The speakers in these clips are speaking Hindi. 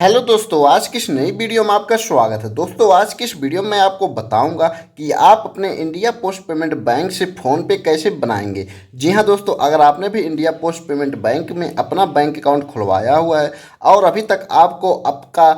हेलो दोस्तों, आज की इस नई वीडियो में आपका स्वागत है। दोस्तों, आज की इस वीडियो में आपको बताऊंगा कि आप अपने इंडिया पोस्ट पेमेंट बैंक से फ़ोन पे कैसे बनाएंगे। जी हां दोस्तों, अगर आपने भी इंडिया पोस्ट पेमेंट बैंक में अपना बैंक अकाउंट खुलवाया हुआ है और अभी तक आपको आपका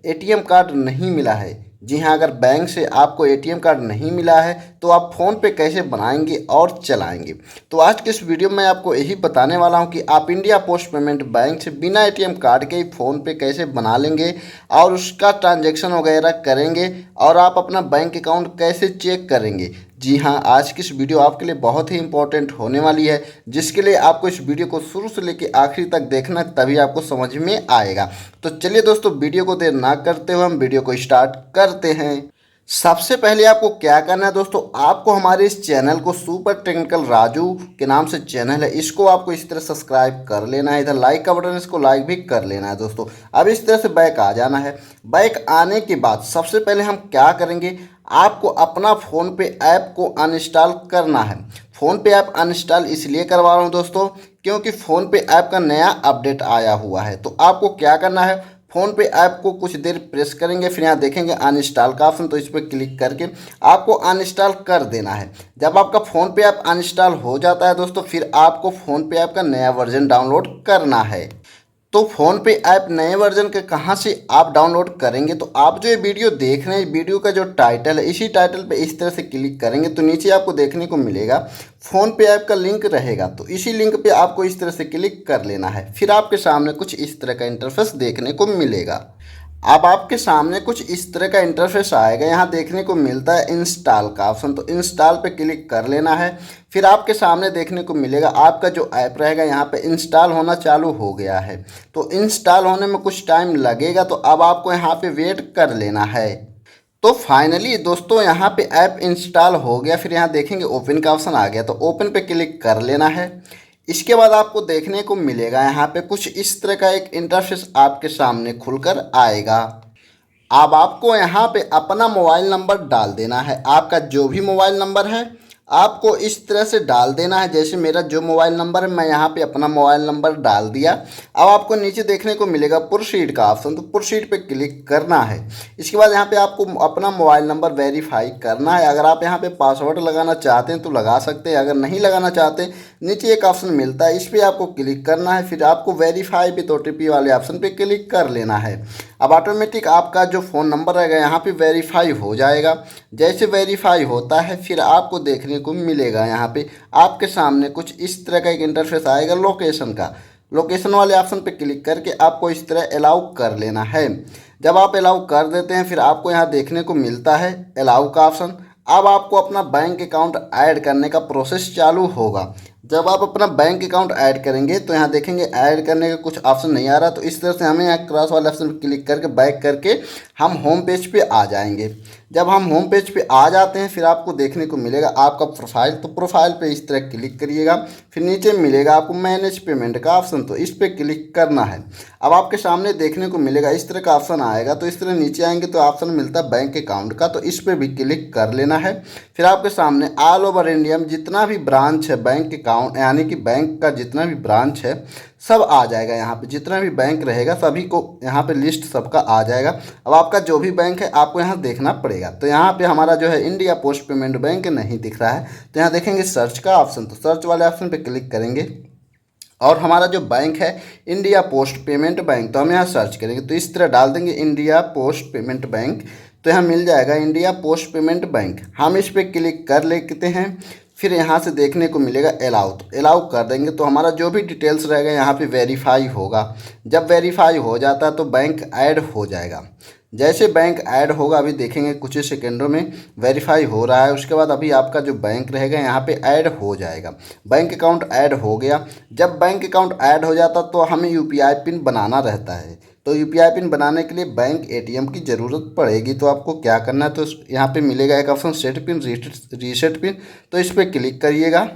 एटीएम कार्ड नहीं मिला है, जी हाँ, अगर बैंक से आपको एटीएम कार्ड नहीं मिला है तो आप फ़ोन पे कैसे बनाएंगे और चलाएंगे। तो आज के इस वीडियो में आपको यही बताने वाला हूं कि आप इंडिया पोस्ट पेमेंट बैंक से बिना एटीएम कार्ड के ही फ़ोन पे कैसे बना लेंगे और उसका ट्रांजैक्शन वगैरह करेंगे और आप अपना बैंक अकाउंट कैसे चेक करेंगे। जी हाँ, आज की इस वीडियो आपके लिए बहुत ही इंपॉर्टेंट होने वाली है, जिसके लिए आपको इस वीडियो को शुरू से लेकर आखिरी तक देखना है, तभी आपको समझ में आएगा। तो चलिए दोस्तों, वीडियो को देर ना करते हुए हम वीडियो को स्टार्ट करते हैं। सबसे पहले आपको क्या करना है दोस्तों, आपको हमारे इस चैनल को सुपर टेक्निकल राजू के नाम से चैनल है, इसको आपको इस तरह सब्सक्राइब कर लेना है। इधर लाइक का बटन, इसको लाइक भी कर लेना है दोस्तों। अब इस तरह से बैक आ जाना है। बैक आने के बाद सबसे पहले हम क्या करेंगे, आपको अपना फ़ोन पे ऐप को अनइंस्टॉल करना है। फ़ोन पे ऐप अनइंस्टॉल इसलिए करवा रहा हूँ दोस्तों, क्योंकि फ़ोन पे ऐप का नया अपडेट आया हुआ है। तो आपको क्या करना है, फ़ोन पे ऐप को कुछ देर प्रेस करेंगे, फिर यहाँ देखेंगे अनइंस्टॉल का ऑप्शन, तो इस पर क्लिक करके आपको अनइंस्टॉल कर देना है। जब आपका फ़ोन पे ऐप अनइंस्टॉल हो जाता है दोस्तों, फिर आपको फ़ोन पे ऐप का नया वर्जन डाउनलोड करना है। तो फ़ोन पे ऐप नए वर्जन के कहाँ से आप डाउनलोड करेंगे, तो आप जो ये वीडियो देख रहे हैं, वीडियो का जो टाइटल है, इसी टाइटल पे इस तरह से क्लिक करेंगे तो नीचे आपको देखने को मिलेगा फ़ोन पे ऐप का लिंक रहेगा। तो इसी लिंक पे आपको इस तरह से क्लिक कर लेना है। फिर आपके सामने कुछ इस तरह का इंटरफेस देखने को मिलेगा। अब आपके सामने कुछ इस तरह का इंटरफेस आएगा। यहाँ देखने को मिलता है इंस्टॉल का ऑप्शन, तो इंस्टॉल पे क्लिक कर लेना है। फिर आपके सामने देखने को मिलेगा आपका जो ऐप रहेगा यहाँ पे इंस्टॉल होना चालू हो गया है। तो इंस्टॉल होने में कुछ टाइम लगेगा, तो अब आपको यहाँ पे वेट कर लेना है। तो फाइनली दोस्तों, यहाँ पे ऐप इंस्टॉल हो गया। फिर यहाँ देखेंगे ओपन का ऑप्शन आ गया, तो ओपन पे क्लिक कर लेना है। इसके बाद आपको देखने को मिलेगा यहाँ पे कुछ इस तरह का एक इंटरफेस आपके सामने खुलकर आएगा। अब आपको यहाँ पे अपना मोबाइल नंबर डाल देना है। आपका जो भी मोबाइल नंबर है आपको इस तरह से डाल देना है। जैसे मेरा जो मोबाइल नंबर है, मैं यहाँ पे अपना मोबाइल नंबर डाल दिया। अब आपको नीचे देखने को मिलेगा प्रोसीड का ऑप्शन, तो प्रोसीड पे क्लिक करना है। इसके बाद यहाँ पे आपको अपना मोबाइल नंबर वेरीफाई करना है। अगर आप यहाँ पे पासवर्ड लगाना चाहते हैं तो लगा सकते हैं, अगर नहीं लगाना चाहते नीचे एक ऑप्शन मिलता है, इस पर आपको क्लिक करना है। फिर आपको वेरीफाई विथ OTP वाले ऑप्शन पे क्लिक कर लेना है। अब ऑटोमेटिक आपका जो फ़ोन नंबर रहेगा यहाँ पे वेरीफाई हो जाएगा। जैसे वेरीफाई होता है फिर आपको देखने को मिलेगा यहाँ पे आपके सामने कुछ इस तरह का एक इंटरफेस आएगा लोकेशन का। लोकेशन वाले ऑप्शन पे क्लिक करके आपको इस तरह अलाउ कर लेना है। जब आप अलाउ कर देते हैं फिर आपको यहाँ देखने को मिलता है अलाउ का ऑप्शन। अब आपको अपना बैंक अकाउंट ऐड करने का प्रोसेस चालू होगा। जब आप अपना बैंक अकाउंट ऐड करेंगे तो यहाँ देखेंगे ऐड करने का कुछ ऑप्शन नहीं आ रहा, तो इस तरह से हमें यहाँ क्रॉस वाले ऑप्शन पर क्लिक करके बैक करके हम होम पेज पे आ जाएंगे। जब हम होम पेज पे आ जाते हैं फिर आपको देखने को मिलेगा आपका प्रोफाइल, तो प्रोफाइल पे इस तरह क्लिक करिएगा। फिर नीचे मिलेगा आपको मैनेज पेमेंट का ऑप्शन, तो इस पर क्लिक करना है। अब आपके सामने देखने को मिलेगा इस तरह का ऑप्शन आएगा, तो इस तरह नीचे आएंगे तो ऑप्शन मिलता है बैंक अकाउंट का, तो इस पर भी क्लिक कर लेना है। फिर आपके सामने ऑल ओवर इंडिया में जितना भी ब्रांच है बैंक अकाउंट, यानी कि बैंक का जितना भी ब्रांच है सब आ जाएगा। यहाँ पे जितना भी बैंक रहेगा सभी को यहाँ पे लिस्ट सबका आ जाएगा। अब आपका जो भी बैंक है आपको यहाँ देखना पड़ेगा। तो यहाँ पे हमारा जो है इंडिया पोस्ट पेमेंट बैंक नहीं दिख रहा है, तो यहाँ देखेंगे सर्च का ऑप्शन, तो सर्च वाले ऑप्शन पे क्लिक करेंगे और हमारा जो बैंक है इंडिया पोस्ट पेमेंट बैंक, तो हम यहाँ सर्च करेंगे तो इस तरह डाल देंगे इंडिया पोस्ट पेमेंट बैंक, तो यहाँ मिल जाएगा इंडिया पोस्ट पेमेंट बैंक। हम इस पर क्लिक कर लेते हैं। फिर यहाँ से देखने को मिलेगा अलाउ, तो अलाउ कर देंगे तो हमारा जो भी डिटेल्स रहेगा यहाँ पे वेरीफाई होगा। जब वेरीफाई हो जाता है तो बैंक ऐड हो जाएगा। जैसे बैंक ऐड होगा अभी देखेंगे कुछ ही सेकेंडों में वेरीफाई हो रहा है, उसके बाद अभी आपका जो बैंक रहेगा यहाँ पे ऐड हो जाएगा। बैंक अकाउंट ऐड हो गया। जब बैंक अकाउंट ऐड हो जाता तो हमें UPI पिन बनाना रहता है, तो UPI पिन बनाने के लिए बैंक ATM की ज़रूरत पड़ेगी। तो आपको क्या करना है, तो यहाँ पे मिलेगा एक option set pin reset pin, तो इस पर क्लिक करिएगा।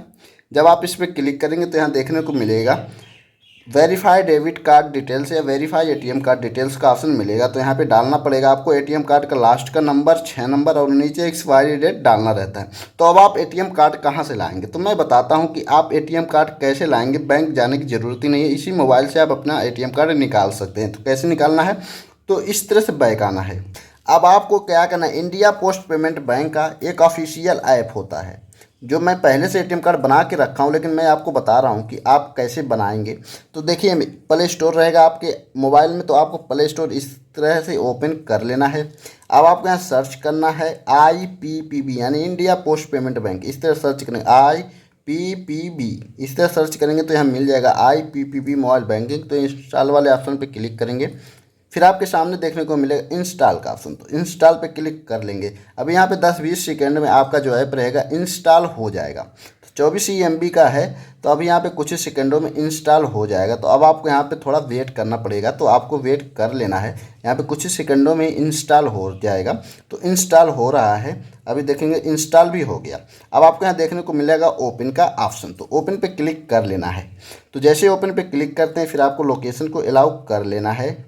जब आप इस पर क्लिक करेंगे तो यहाँ देखने को मिलेगा वेरीफाई डेबिट कार्ड डिटेल्स या वेरीफाई ATM कार्ड डिटेल्स का ऑप्शन मिलेगा। तो यहाँ पे डालना पड़ेगा आपको ATM कार्ड का लास्ट का नंबर 6 नंबर और नीचे एक्सपायरी डेट डालना रहता है। तो अब आप ATM कार्ड कहाँ से लाएंगे, तो मैं बताता हूँ कि आप ATM कार्ड कैसे लाएंगे। बैंक जाने की ज़रूरत ही नहीं है, इसी मोबाइल से आप अपना ATM कार्ड निकाल सकते हैं। तो कैसे निकालना है, तो इस तरह से बैक आना है। अब आपको क्या करना है, इंडिया पोस्ट पेमेंट बैंक का एक ऑफिशियल ऐप होता है जो मैं पहले से एटीएम कार्ड बना के रखा हूँ, लेकिन मैं आपको बता रहा हूँ कि आप कैसे बनाएंगे। तो देखिए, प्ले स्टोर रहेगा आपके मोबाइल में, तो आपको प्ले स्टोर इस तरह से ओपन कर लेना है। अब आपको यहाँ सर्च करना है IPPB यानी इंडिया पोस्ट पेमेंट बैंक। इस तरह सर्च करेंगे IPPB, इस तरह सर्च करेंगे तो यहाँ मिल जाएगा IPPB मोबाइल बैंकिंग। तो इंस्टॉल वाले ऑप्शन पर क्लिक करेंगे, फिर आपके सामने देखने को मिलेगा इंस्टॉल का ऑप्शन, तो इंस्टॉल पे क्लिक कर लेंगे। अब यहाँ पे 10-20 सेकेंड में आपका जो ऐप रहेगा इंस्टॉल हो जाएगा। तो 24 MB का है, तो अभी यहाँ पे कुछ ही सेकेंडों में इंस्टॉल हो जाएगा। तो अब आपको यहाँ पे थोड़ा वेट करना पड़ेगा, तो आपको वेट कर लेना है। यहाँ पे कुछ ही सेकेंडों में इंस्टॉल हो जाएगा। तो इंस्टॉल हो रहा है, अभी देखेंगे इंस्टॉल भी हो गया। अब आपको यहाँ देखने को मिलेगा ओपन का ऑप्शन, तो ओपन पे क्लिक कर लेना है। तो जैसे ओपन पे क्लिक करते हैं, फिर आपको लोकेशन को अलाउ कर लेना है।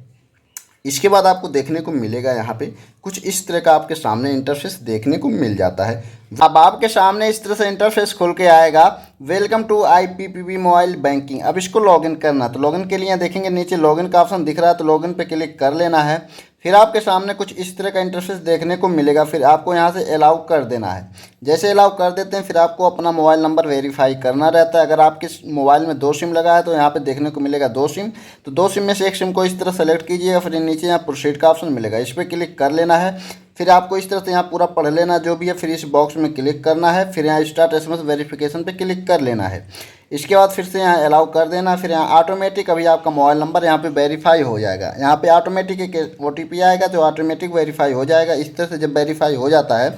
इसके बाद आपको देखने को मिलेगा यहाँ पे कुछ इस तरह का आपके सामने इंटरफेस देखने को मिल जाता है। अब आपके सामने इस तरह से इंटरफेस खुल के आएगा, welcome to IPPB mobile banking. अब इसको लॉगिन करना, तो लॉगिन के लिए देखेंगे नीचे लॉगिन का ऑप्शन दिख रहा है, तो लॉगिन पे क्लिक कर लेना है। फिर आपके सामने कुछ इस तरह का इंटरफेस देखने को मिलेगा, फिर आपको यहाँ से अलाउ कर देना है। जैसे अलाउ कर देते हैं, फिर आपको अपना मोबाइल नंबर वेरीफाई करना रहता है। अगर आपके मोबाइल में 2 सिम लगा है तो यहाँ पे देखने को मिलेगा 2 सिम, तो 2 सिम में से एक सिम को इस तरह सेलेक्ट कीजिएगा। फिर नीचे यहाँ प्रोसीड का ऑप्शन मिलेगा, इस पर क्लिक कर लेना है। फिर आपको इस तरह से यहाँ पूरा पढ़ लेना जो भी है, फिर इस बॉक्स में क्लिक करना है। फिर यहाँ स्टार्ट SMS वेरिफिकेशन पे क्लिक कर लेना है। इसके बाद फिर से यहाँ अलाउ कर देना। फिर यहाँ ऑटोमेटिक अभी आपका मोबाइल नंबर यहाँ पे वेरीफाई हो जाएगा। यहाँ पे ऑटोमेटिक एक OTP आएगा जो ऑटोमेटिक वेरीफाई हो जाएगा। इस तरह से जब वेरीफाई हो जाता है,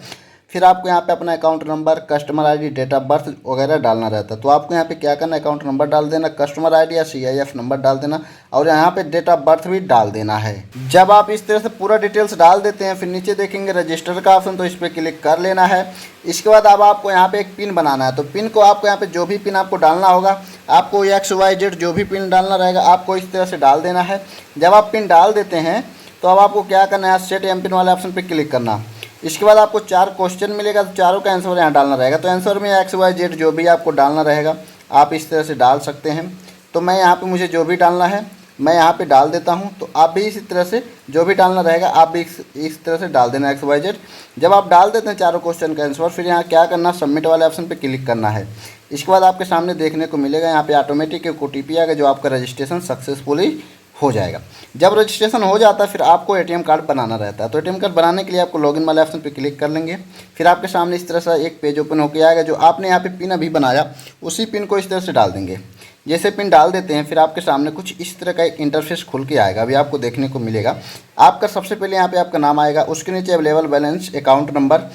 फिर आपको यहाँ पे अपना account number, customer ID, date of birth वगैरह डालना रहता है। तो आपको यहाँ पे क्या करना है, अकाउंट नंबर डाल देना, कस्टमर ID या CIF नंबर डाल देना, और यहाँ पे डेट ऑफ बर्थ भी डाल देना है। जब आप इस तरह से पूरा डिटेल्स डाल देते हैं, फिर नीचे देखेंगे रजिस्टर का ऑप्शन, तो इस पर क्लिक कर लेना है। इसके बाद अब आपको यहाँ पे एक पिन बनाना है, तो पिन को आपको यहाँ पे जो भी पिन आपको डालना होगा, आपको XYZ जो भी पिन डालना रहेगा आपको इस तरह से डाल देना है। जब आप पिन डाल देते हैं, तो अब आपको क्या करना है, सेट MPIN वाले ऑप्शन पर क्लिक करना। इसके बाद आपको 4 क्वेश्चन मिलेगा, तो चारों का आंसर यहाँ डालना रहेगा। तो आंसर में XYZ जो भी आपको डालना रहेगा आप इस तरह से डाल सकते हैं। तो मैं यहाँ पे मुझे जो भी डालना है मैं यहाँ पे डाल देता हूँ। तो आप भी इसी तरह से जो भी डालना रहेगा आप भी इस तरह से डाल देना XYZ। जब आप डाल देते हैं चारों क्वेश्चन का आंसर, फिर यहाँ क्या करना, सबमिट वाले ऑप्शन पे क्लिक करना है। इसके बाद आपके सामने देखने को मिलेगा यहाँ पे ऑटोमेटिक एक OTP आएगा जो आपका रजिस्ट्रेशन सक्सेसफुली हो जाएगा। जब रजिस्ट्रेशन हो जाता है, फिर आपको ATM कार्ड बनाना रहता है। तो ATM कार्ड बनाने के लिए आपको लॉगिन वाले ऑप्शन पे क्लिक कर लेंगे। फिर आपके सामने इस तरह से एक पेज ओपन होकर आएगा, जो आपने यहाँ पे पिन अभी बनाया उसी पिन को इस तरह से डाल देंगे। जैसे पिन डाल देते हैं, फिर आपके सामने कुछ इस तरह का एक इंटरफेस खुल के आएगा। अभी आपको देखने को मिलेगा, आपका सबसे पहले यहाँ पे आपका नाम आएगा, उसके नीचे अवेलेबल बैलेंस, अकाउंट नंबर।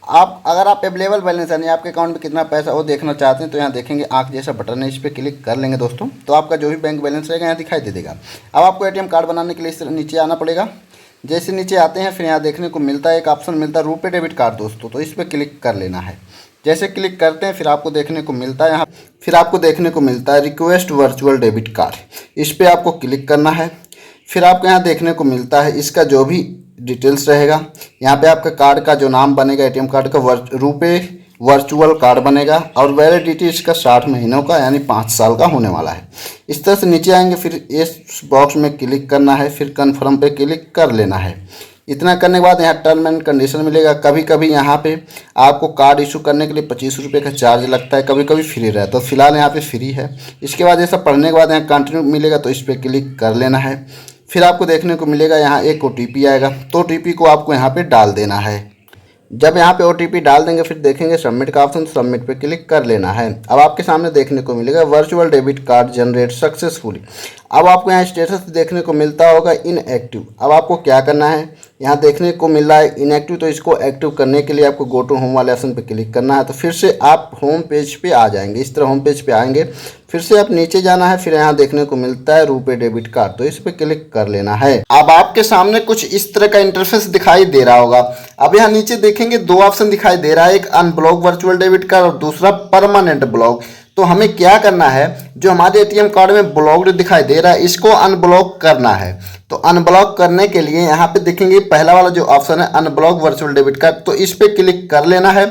आप अगर आप अवेलेबल बैलेंस यानी आपके अकाउंट में कितना पैसा वो देखना चाहते हैं, तो यहाँ देखेंगे आंख जैसा बटन है, इस पर क्लिक कर लेंगे दोस्तों। तो आपका जो भी बैंक बैलेंस रहेगा यहाँ दिखाई दे देगा। अब आपको ATM कार्ड बनाने के लिए इस तरह नीचे आना पड़ेगा। जैसे नीचे आते हैं, फिर यहाँ देखने को मिलता है एक ऑप्शन मिलता है रुपे डेबिट कार्ड दोस्तों, तो इस पर क्लिक कर लेना है। जैसे क्लिक करते हैं, फिर आपको देखने को मिलता है रिक्वेस्ट वर्चुअल डेबिट कार्ड, इस पर आपको क्लिक करना है। फिर आपको यहाँ देखने को मिलता है इसका जो भी डिटेल्स रहेगा, यहाँ पे आपका कार्ड का जो नाम बनेगा ATM कार्ड का रुपे वर्चुअल कार्ड बनेगा, और वैलिडिटी इसका 60 महीनों का यानी 5 साल का होने वाला है। इस तरह से नीचे आएंगे, फिर इस बॉक्स में क्लिक करना है, फिर कन्फर्म पे क्लिक कर लेना है। इतना करने के बाद यहाँ टर्म एंड कंडीशन मिलेगा। कभी कभी यहाँ पे आपको कार्ड इशू करने के लिए 25 रुपये का चार्ज लगता है, कभी कभी फ्री रहता है, तो फिलहाल यहाँ पे फ्री है। इसके बाद ये सब पढ़ने के बाद यहाँ कंटिन्यू मिलेगा, तो इस पर क्लिक कर लेना है। फिर आपको देखने को मिलेगा यहाँ एक OTP आएगा, तो OTP को आपको यहाँ पे डाल देना है। जब यहाँ पे OTP डाल देंगे, फिर देखेंगे सबमिट का ऑप्शन, सबमिट पे क्लिक कर लेना है। अब आपके सामने देखने को मिलेगा virtual debit card generate successfully. अब आपको यहाँ स्टेटस देखने को मिलता होगा इनएक्टिव। अब आपको क्या करना है, यहाँ देखने को मिल रहा है इनएक्टिव, तो इसको एक्टिव करने के लिए आपको गो टू होम वाले ऑप्शन पे क्लिक करना है। तो फिर से आप होम पेज पे आ जाएंगे, इस तरह होम पेज पे आएंगे। फिर से आप नीचे जाना है, फिर यहाँ देखने को मिलता है रुपे डेबिट कार्ड, तो इस पे क्लिक कर लेना है। अब आपके सामने कुछ इस तरह का इंटरफेस दिखाई दे रहा होगा। अब यहाँ नीचे देखेंगे 2 ऑप्शन दिखाई दे रहा है, एक अनब्लॉक वर्चुअल डेबिट कार्ड और दूसरा परमानेंट ब्लॉक। तो हमें क्या करना है, जो हमारे ATM कार्ड में ब्लॉक्ड दिखाई दे रहा है इसको अनब्लॉक करना है। तो अनब्लॉक करने के लिए यहाँ पे देखेंगे पहला वाला जो ऑप्शन है अनब्लॉक वर्चुअल डेबिट कार्ड, तो इस पे क्लिक कर लेना है।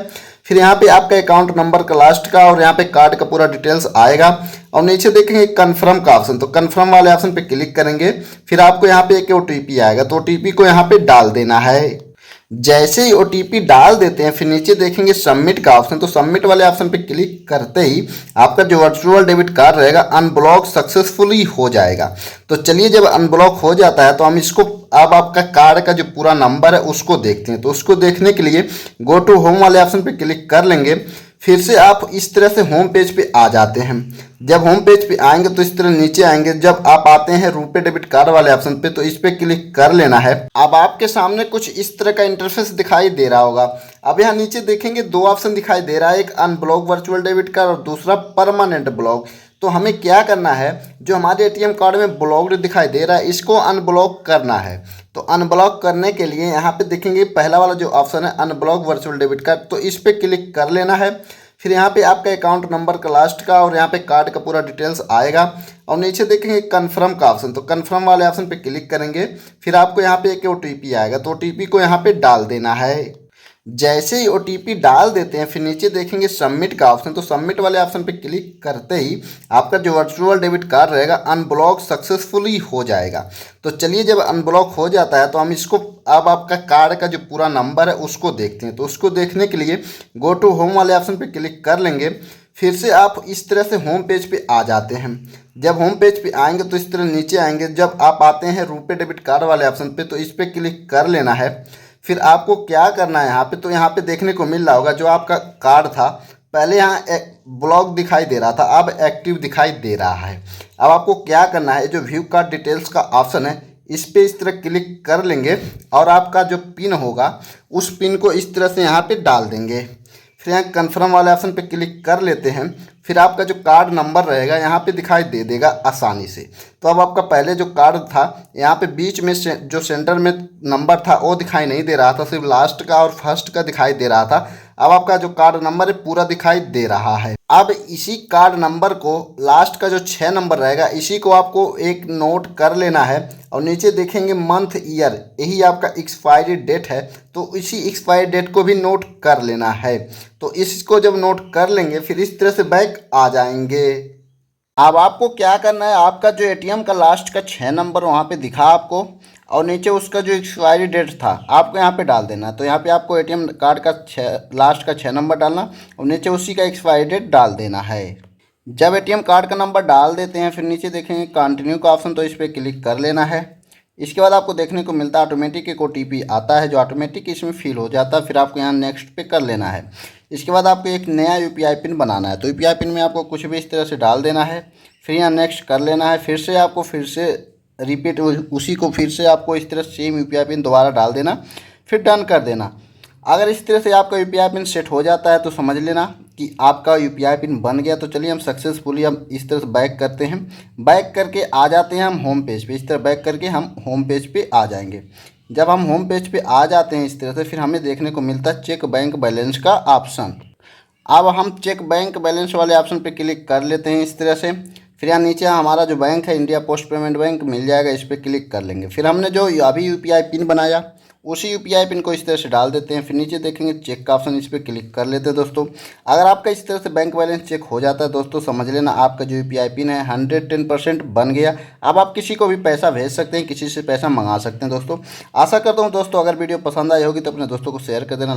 फिर यहाँ पे आपका अकाउंट नंबर का लास्ट का और यहाँ पे कार्ड का पूरा डिटेल्स आएगा और नीचे देखेंगे कन्फर्म का ऑप्शन, तो कन्फर्म वाले ऑप्शन पे क्लिक करेंगे। फिर आपको यहाँ पे एक OTP आएगा, तो OTP को यहाँ पे डाल देना है। जैसे ही OTP डाल देते हैं फिर नीचे देखेंगे सबमिट का ऑप्शन, तो सबमिट वाले ऑप्शन पे क्लिक करते ही आपका जो वर्चुअल डेबिट कार्ड रहेगा अनब्लॉक सक्सेसफुली हो जाएगा। तो चलिए जब अनब्लॉक हो जाता है तो हम इसको अब आपका कार्ड का जो पूरा नंबर है उसको देखते हैं। तो उसको देखने के लिए गो टू होम वाले ऑप्शन पे क्लिक कर लेंगे। फिर से आप इस तरह से होम पेज पे आ जाते हैं। जब होम पेज पे आएंगे तो इस तरह नीचे आएंगे। जब आप आते हैं रुपे डेबिट कार्ड वाले ऑप्शन पे तो इस पे क्लिक कर लेना है। अब आपके सामने कुछ इस तरह का इंटरफेस दिखाई दे रहा होगा। अब यहाँ नीचे देखेंगे दो ऑप्शन दिखाई दे रहा है, एक अनब्लॉक वर्चुअल डेबिट कार्ड और दूसरा परमानेंट ब्लॉक। तो हमें क्या करना है, जो हमारे ATM कार्ड में ब्लॉक्ड दिखाई दे रहा है इसको अनब्लॉक करना है। तो अनब्लॉक करने के लिए यहाँ पे देखेंगे पहला वाला जो ऑप्शन है अनब्लॉक वर्चुअल डेबिट कार्ड, तो इस पे क्लिक कर लेना है। फिर यहाँ पे आपका अकाउंट नंबर का लास्ट का और यहाँ पे कार्ड का पूरा डिटेल्स आएगा और नीचे देखेंगे कन्फर्म का ऑप्शन, तो कन्फर्म वाले ऑप्शन पे क्लिक करेंगे। फिर आपको यहाँ पे एक OTP आएगा, तो OTP को यहाँ पे डाल देना है। जैसे ही OTP डाल देते हैं फिर नीचे देखेंगे सबमिट का ऑप्शन, तो सबमिट वाले ऑप्शन पे क्लिक करते ही आपका जो वर्चुअल डेबिट कार्ड रहेगा अनब्लॉक सक्सेसफुली हो जाएगा। तो चलिए जब अनब्लॉक हो जाता है तो हम इसको अब आपका कार्ड का जो पूरा नंबर है उसको देखते हैं। तो उसको देखने के लिए गो टू होम वाले ऑप्शन पे क्लिक कर लेंगे। फिर से आप इस तरह से होम पेज पे आ जाते हैं। जब होम पेज पे आएंगे तो इस तरह नीचे आएंगे। जब आप आते हैं रुपे डेबिट कार्ड वाले ऑप्शन पे तो इस पर क्लिक कर लेना है। फिर आपको क्या करना है यहाँ पे, तो यहाँ पे देखने को मिल रहा होगा जो आपका कार्ड था पहले यहाँ ब्लॉक दिखाई दे रहा था, अब एक्टिव दिखाई दे रहा है। अब आपको क्या करना है, जो व्यू कार्ड डिटेल्स का ऑप्शन है इस पे इस तरह क्लिक कर लेंगे और आपका जो पिन होगा उस पिन को इस तरह से यहाँ पे डाल देंगे। फिर यहाँ कन्फर्म वाले ऑप्शन पे क्लिक कर लेते हैं। फिर आपका जो कार्ड नंबर रहेगा यहाँ पे दिखाई दे देगा आसानी से। तो अब आपका पहले जो कार्ड था यहाँ पे बीच में जो सेंटर में नंबर था वो दिखाई नहीं दे रहा था, सिर्फ लास्ट का और फर्स्ट का दिखाई दे रहा था। अब आपका जो कार्ड नंबर है पूरा दिखाई दे रहा है। अब इसी कार्ड नंबर को लास्ट का जो 6 नंबर रहेगा इसी को आपको एक नोट कर लेना है और नीचे देखेंगे मंथ ईयर, यही आपका एक्सपायरी डेट है, तो इसी एक्सपायरी डेट को भी नोट कर लेना है। तो इसको जब नोट कर लेंगे फिर इस तरह से बैक आ जाएंगे। अब आपको क्या करना है, आपका जो ATM का लास्ट का 6 नंबर वहाँ पे दिखा आपको और नीचे उसका जो एक्सपायरी डेट था आपको यहाँ पे डाल देना। तो यहाँ पे आपको ATM कार्ड का लास्ट का 6 नंबर डालना और नीचे उसी का एक्सपायरी डेट डाल देना है। जब ATM कार्ड का नंबर डाल देते हैं फिर नीचे देखेंगे कंटिन्यू का ऑप्शन, तो इस पर क्लिक कर लेना है। इसके बाद आपको देखने को मिलता है ऑटोमेटिक एक OTP आता है जो ऑटोमेटिक इसमें फिल हो जाता है। फिर आपको यहाँ नेक्स्ट पे कर लेना है। इसके बाद आपको एक नया UPI पिन बनाना है, तो UPI पिन में आपको कुछ भी इस तरह से डाल देना है। फिर यहाँ नेक्स्ट कर लेना है। फिर से आपको फिर से रिपीट उसी को फिर से आपको इस तरह सेम UPI पिन दोबारा डाल देना, फिर डन कर देना। अगर इस तरह से आपका UPI पिन सेट हो जाता है तो समझ लेना कि आपका UPI पिन बन गया। तो चलिए हम सक्सेसफुली हम इस तरह से बैक करते हैं। बैक करके आ जाते हैं हम होम पेज पे। इस तरह बैक करके हम होम पेज पे आ जाएंगे। जब हम होम पेज पे आ जाते हैं इस तरह से फिर हमें देखने को मिलता है चेक बैंक बैलेंस का ऑप्शन। अब हम चेक बैंक बैलेंस वाले ऑप्शन पे क्लिक कर लेते हैं इस तरह से। फिर यहाँ नीचे हमारा जो बैंक है इंडिया पोस्ट पेमेंट बैंक मिल जाएगा, इस पर क्लिक कर लेंगे। फिर हमने जो अभी UPI पिन बनाया उसी UPI पिन को इस तरह से डाल देते हैं। फिर नीचे देखेंगे चेक का ऑप्शन, इस पर क्लिक कर लेते हैं। दोस्तों अगर आपका इस तरह से बैंक बैलेंस चेक हो जाता है दोस्तों समझ लेना आपका जो UPI पिन है 110% बन गया। अब आप किसी को भी पैसा भेज सकते हैं, किसी से पैसा मंगा सकते हैं। दोस्तों आशा करता हूँ दोस्तों अगर वीडियो पसंद आई होगी तो अपने दोस्तों को शेयर कर देना।